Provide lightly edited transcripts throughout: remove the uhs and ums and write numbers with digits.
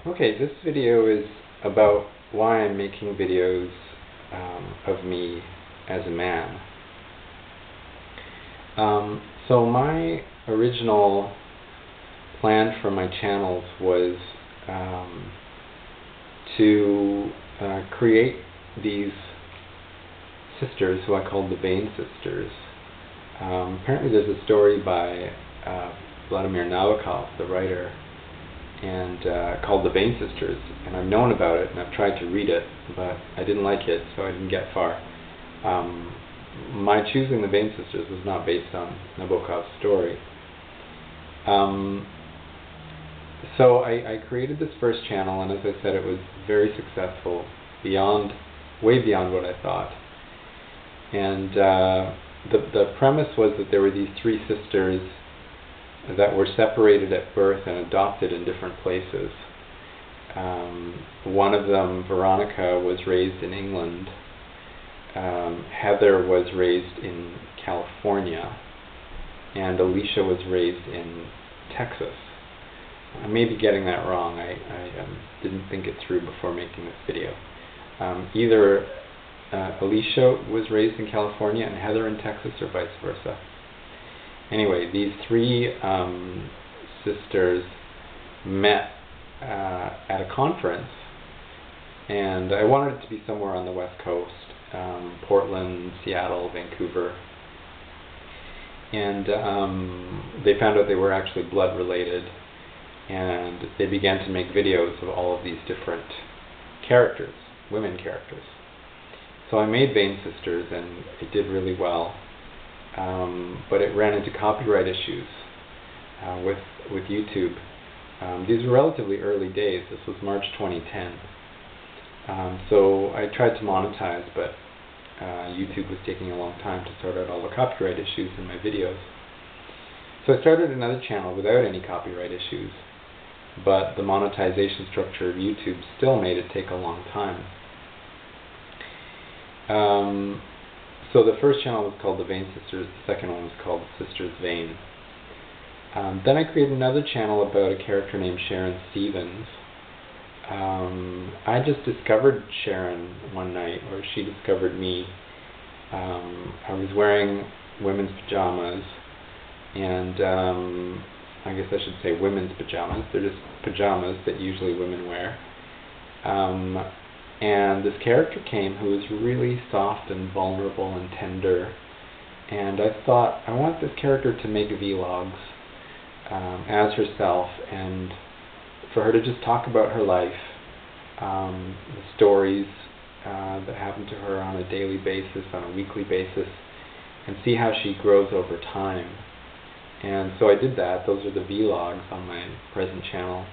Okay, this video is about why I'm making videos of me as a man. So my original plan for my channels was to create these sisters who I called the Vane sisters. Apparently there's a story by Vladimir Nabokov, the writer, and called the Vane sisters, and I've known about it and I've tried to read it, but I didn't like it, so I didn't get far. My choosing the Vane sisters was not based on Nabokov's story. So I created this first channel, and as I said, it was very successful, way beyond what I thought. And the premise was that there were these three sisters that were separated at birth and adopted in different places. One of them, Veronica, was raised in England. Heather was raised in California, and Alisha was raised in Texas. I may be getting that wrong. I didn't think it through before making this video. Either Alisha was raised in California and Heather in Texas, or vice versa. Anyway, these three sisters met at a conference, and I wanted it to be somewhere on the West Coast, Portland, Seattle, Vancouver. And they found out they were actually blood related, and they began to make videos of all of these different characters, women characters. So I made Vane Sisters, and it did really well. But it ran into copyright issues with YouTube. These were relatively early days. This was March 2010. So I tried to monetize, but YouTube was taking a long time to sort out all the copyright issues in my videos. So I started another channel without any copyright issues, but the monetization structure of YouTube still made it take a long time. So the first channel was called the Vane Sisters, the second one was called Sisters Vane. Then I created another channel about a character named Sharon Stevens. I just discovered Sharon one night, or she discovered me. I was wearing women's pajamas, and I guess I should say women's pajamas. They're just pajamas that usually women wear. And this character came who was really soft and vulnerable and tender, and I thought, I want this character to make vlogs as herself, and for her to just talk about her life, the stories that happen to her on a daily basis, on a weekly basis, and see how she grows over time. And so I did that. Those are the vlogs on my present channel.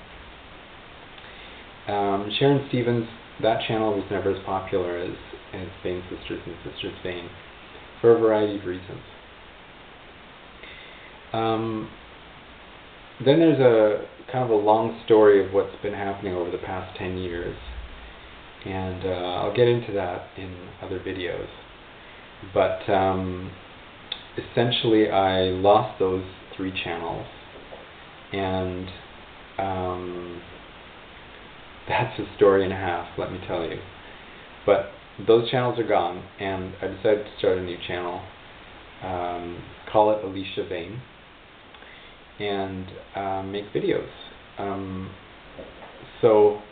Sharon Stevens, that channel was never as popular as Vane Sisters and Sisters Vane, for a variety of reasons. Then there's a kind of a long story of what's been happening over the past 10 years, and I'll get into that in other videos. But essentially I lost those three channels, and that's a story and a half, let me tell you. But those channels are gone, and I decided to start a new channel, call it Alisha Vane, and make videos. So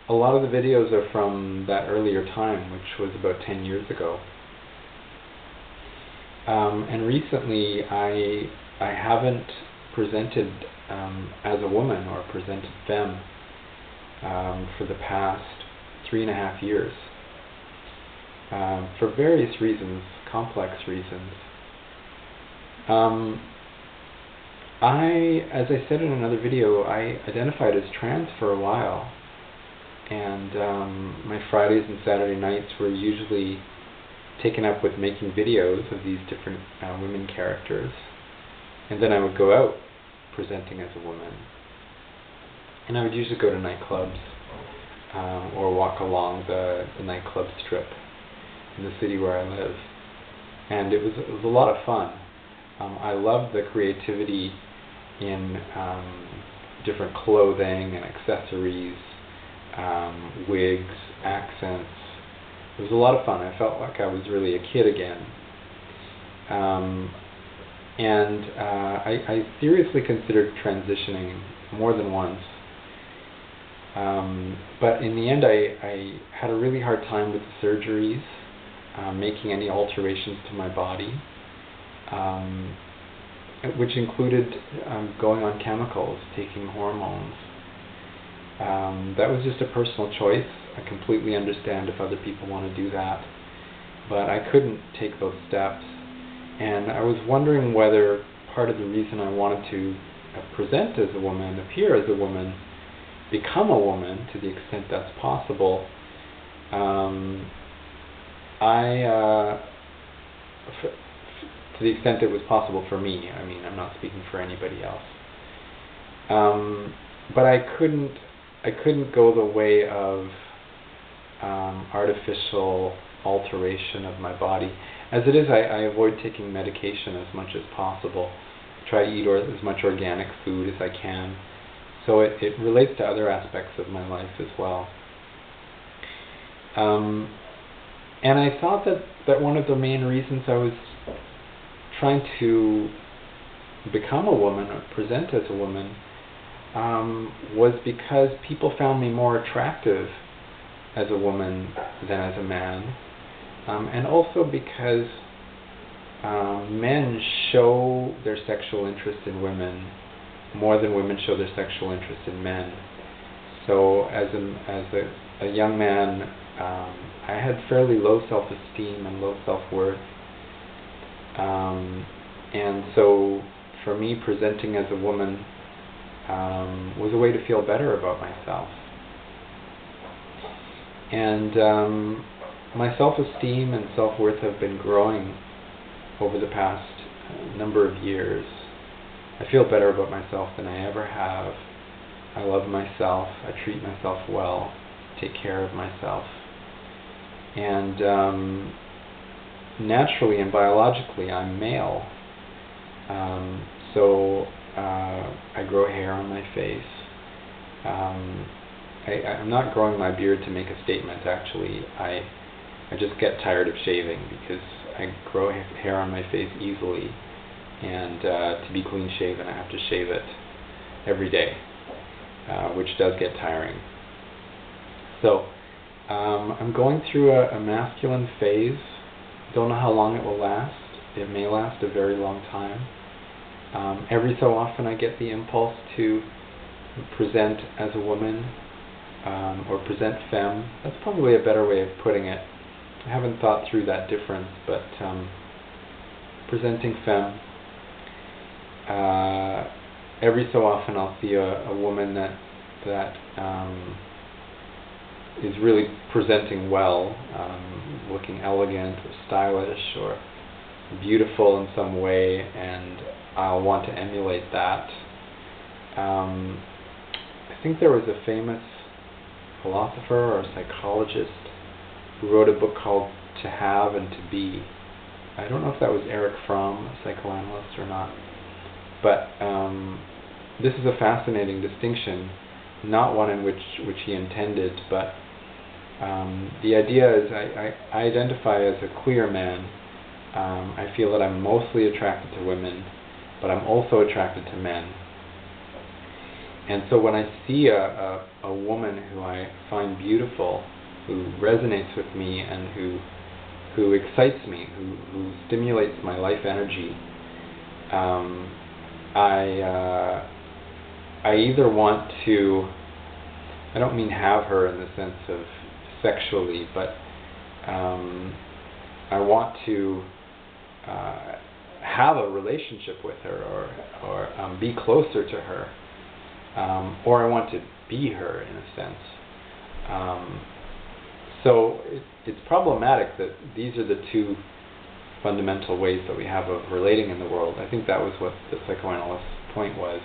a lot of the videos are from that earlier time, which was about 10 years ago. And recently I haven't presented as a woman or presented femme for the past 3.5 years, for various reasons, complex reasons. As I said in another video, I identified as trans for a while, and my Fridays and Saturday nights were usually taken up with making videos of these different women characters, and then I would go out presenting as a woman. And I would usually go to nightclubs or walk along the nightclub strip in the city where I live. And it was a lot of fun. I loved the creativity in different clothing and accessories, wigs, accents. It was a lot of fun. I felt like I was really a kid again. I seriously considered transitioning more than once. But in the end, I had a really hard time with the surgeries, making any alterations to my body, which included going on chemicals, taking hormones. That was just a personal choice. I completely understand if other people want to do that, but I couldn't take those steps. And I was wondering whether part of the reason I wanted to present as a woman, appear as a woman, become a woman to the extent that's possible, to the extent it was possible for me. I mean, I'm not speaking for anybody else. But I couldn't go the way of artificial alteration of my body. As it is, I avoid taking medication as much as possible. Try to eat as much organic food as I can. So it relates to other aspects of my life as well. And I thought that one of the main reasons I was trying to become a woman or present as a woman was because people found me more attractive as a woman than as a man. And also because men show their sexual interest in women more than women show their sexual interest in men. So as a young man, I had fairly low self-esteem and low self-worth. And so for me, presenting as a woman was a way to feel better about myself. And my self-esteem and self-worth have been growing over the past number of years. I feel better about myself than I ever have. I love myself. I treat myself well. Take care of myself. And naturally and biologically, I'm male. So I grow hair on my face. I'm not growing my beard to make a statement, actually. I just get tired of shaving because I grow hair on my face easily, and to be clean shaven I have to shave it every day, which does get tiring. So I'm going through a masculine phase. Don't know how long it will last. It may last a very long time. Every so often I get the impulse to present as a woman, or present femme. That's probably a better way of putting it. I haven't thought through that difference, but presenting femme. Every so often I'll see a woman that is really presenting well, looking elegant or stylish or beautiful in some way, and I'll want to emulate that. I think there was a famous philosopher or psychologist who wrote a book called To Have and To Be. I don't know if that was Erich Fromm, a psychoanalyst, or not. But this is a fascinating distinction, not one in which he intended, but the idea is I identify as a queer man. I feel that I'm mostly attracted to women, but I'm also attracted to men. And so when I see a woman who I find beautiful, who resonates with me and who excites me, who stimulates my life energy, I either want to, I don't mean have her in the sense of sexually, but I want to have a relationship with her, or be closer to her, or I want to be her in a sense. So it's problematic that these are the two fundamental ways that we have of relating in the world. I think that was what the psychoanalyst's point was.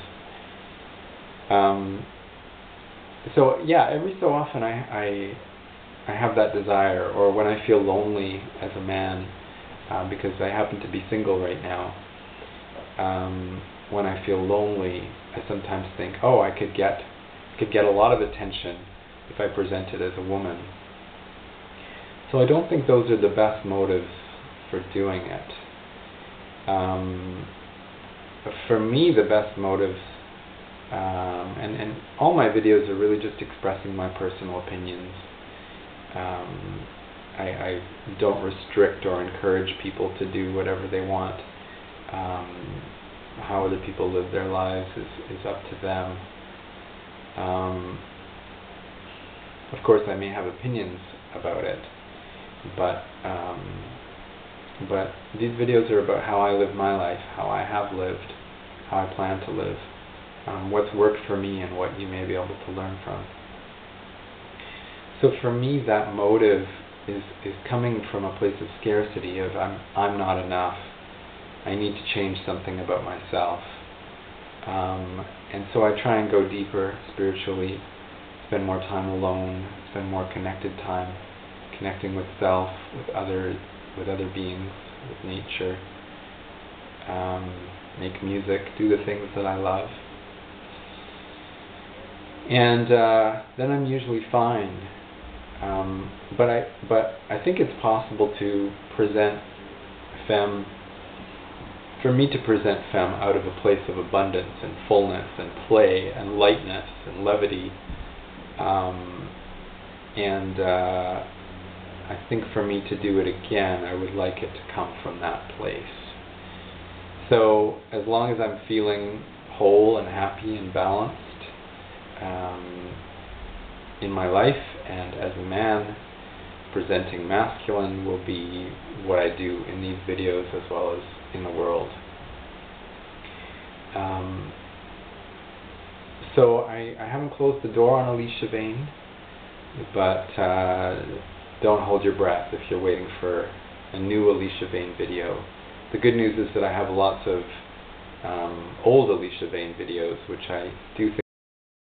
So yeah, every so often I have that desire, or when I feel lonely as a man, because I happen to be single right now, when I feel lonely, I sometimes think, oh, I could get a lot of attention if I presented as a woman. So I don't think those are the best motives for doing it. For me, the best motives, and all my videos are really just expressing my personal opinions. I don't restrict or encourage people to do whatever they want. How other people live their lives is up to them. Of course, I may have opinions about it, but these videos are about how I live my life, how I have lived, how I plan to live, what's worked for me, and what you may be able to learn from. So for me, that motive is coming from a place of scarcity, of I'm not enough. I need to change something about myself. And so I try and go deeper spiritually, spend more time alone, spend more connected time, connecting with self, with other beings, with nature, make music, do the things that I love. And then I'm usually fine. But I think it's possible to present femme, for me to present femme out of a place of abundance and fullness and play and lightness and levity. I think for me to do it again, I would like it to come from that place. So as long as I'm feeling whole and happy and balanced in my life, and as a man, presenting masculine will be what I do in these videos as well as in the world. So I haven't closed the door on Alisha Vane, but don't hold your breath if you're waiting for a new Alisha Vane video. The good news is that I have lots of old Alisha Vane videos, which I do think